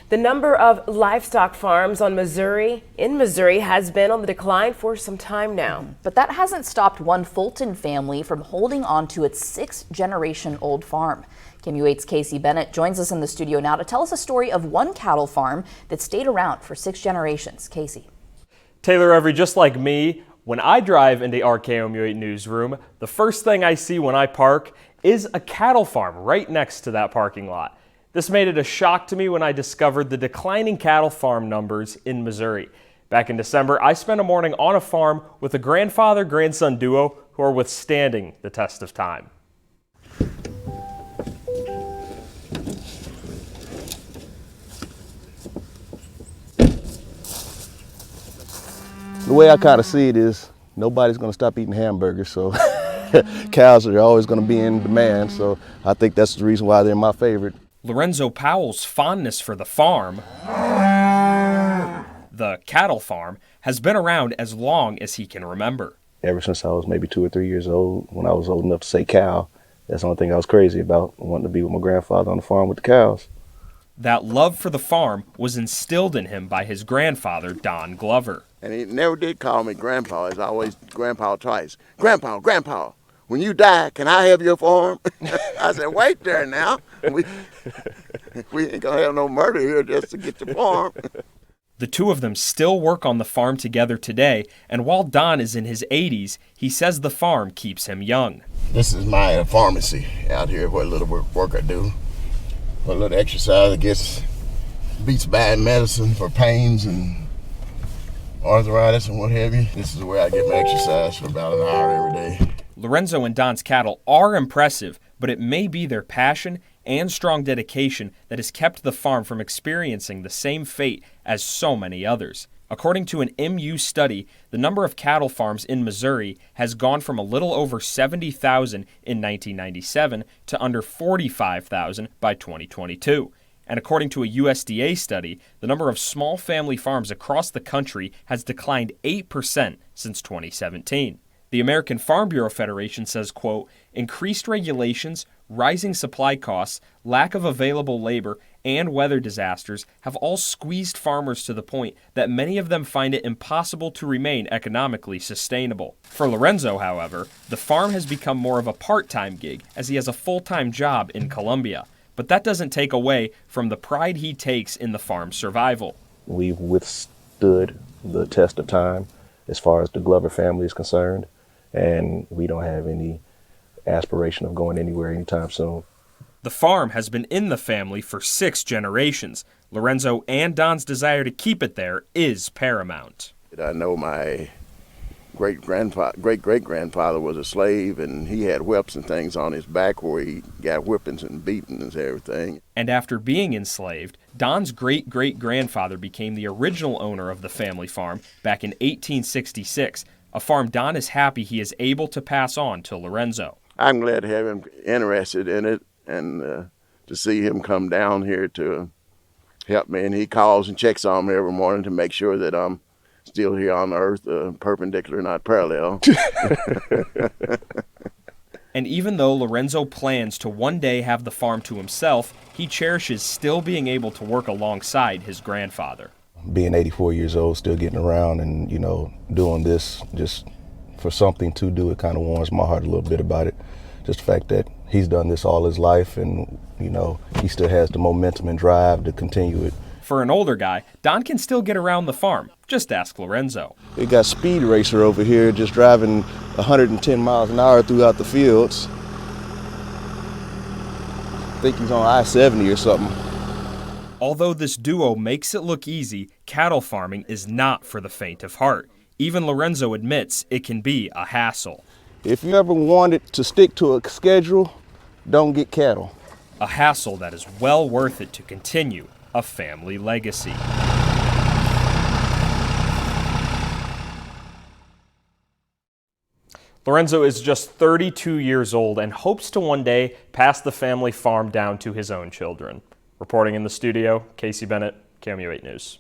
The number of livestock farms in Missouri has been on the decline for some time now. But that hasn't stopped one Fulton family from holding on to its 6-generation-old farm. KOMU 8's Casey Bennett joins us in the studio now to tell us a story of one cattle farm that stayed around for 6 generations. Casey. Taylor Every, just like me, when I drive into our KOMU 8 newsroom, the first thing I see when I park is a cattle farm right next to that parking lot. This made it a shock to me when I discovered the declining cattle farm numbers in Missouri. Back in December, I spent a morning on a farm with a grandfather-grandson duo who are withstanding the test of time. The way I kind of see it is nobody's going to stop eating hamburgers, so cows are always going to be in demand, so I think that's the reason why they're my favorite. Lorenzo Powell's fondness for the farm, the cattle farm, has been around as long as he can remember. Ever since I was maybe 2 or 3 years old, when I was old enough to say cow, that's the only thing I was crazy about, wanting to be with my grandfather on the farm with the cows. That love for the farm was instilled in him by his grandfather, Don Glover. And he never did call me grandpa. It's always grandpa twice. Grandpa, grandpa, when you die, can I have your farm? I said, wait there now. We ain't gonna have no murder here just to get your farm. The two of them still work on the farm together today, and while Don is in his 80s, he says the farm keeps him young. This is my pharmacy out here, what little work I do. What little exercise, I guess, beats bad medicine for pains and arthritis and what have you. This is where I get my exercise for about an hour every day. Lorenzo and Don's cattle are impressive, but it may be their passion and strong dedication that has kept the farm from experiencing the same fate as so many others. According to an MU study, the number of cattle farms in Missouri has gone from a little over 70,000 in 1997 to under 45,000 by 2022. And according to a USDA study, the number of small family farms across the country has declined 8% since 2017. The American Farm Bureau Federation says, quote, increased regulations, rising supply costs, lack of available labor, and weather disasters have all squeezed farmers to the point that many of them find it impossible to remain economically sustainable. For Lorenzo, however, the farm has become more of a part-time gig as he has a full-time job in Columbia. But that doesn't take away from the pride he takes in the farm's survival. We've withstood the test of time as far as the Glover family is concerned, and we don't have any aspiration of going anywhere anytime soon. The farm has been in the family for 6 generations. Lorenzo and Don's desire to keep it there is paramount. I know my great-great-grandfather was a slave, and he had whips and things on his back where he got whippings and beatings and everything. And after being enslaved, Don's great-great-grandfather became the original owner of the family farm back in 1866, a farm Don is happy he is able to pass on to Lorenzo. I'm glad to have him interested in it and to see him come down here to help me. And he calls and checks on me every morning to make sure that I'm still here on the earth, perpendicular, not parallel. And even though Lorenzo plans to one day have the farm to himself, he cherishes still being able to work alongside his grandfather. Being 84 years old, still getting around and, doing this just for something to do, it kind of warms my heart a little bit about it. Just the fact that he's done this all his life and, he still has the momentum and drive to continue it. For an older guy, Don can still get around the farm. Just ask Lorenzo. We got Speed Racer over here just driving 110 miles an hour throughout the fields. I think he's on I-70 or something. Although this duo makes it look easy, cattle farming is not for the faint of heart. Even Lorenzo admits it can be a hassle. If you ever wanted to stick to a schedule, don't get cattle. A hassle that is well worth it to continue a family legacy. Lorenzo is just 32 years old and hopes to one day pass the family farm down to his own children. Reporting in the studio, Casey Bennett, KOMU 8 News.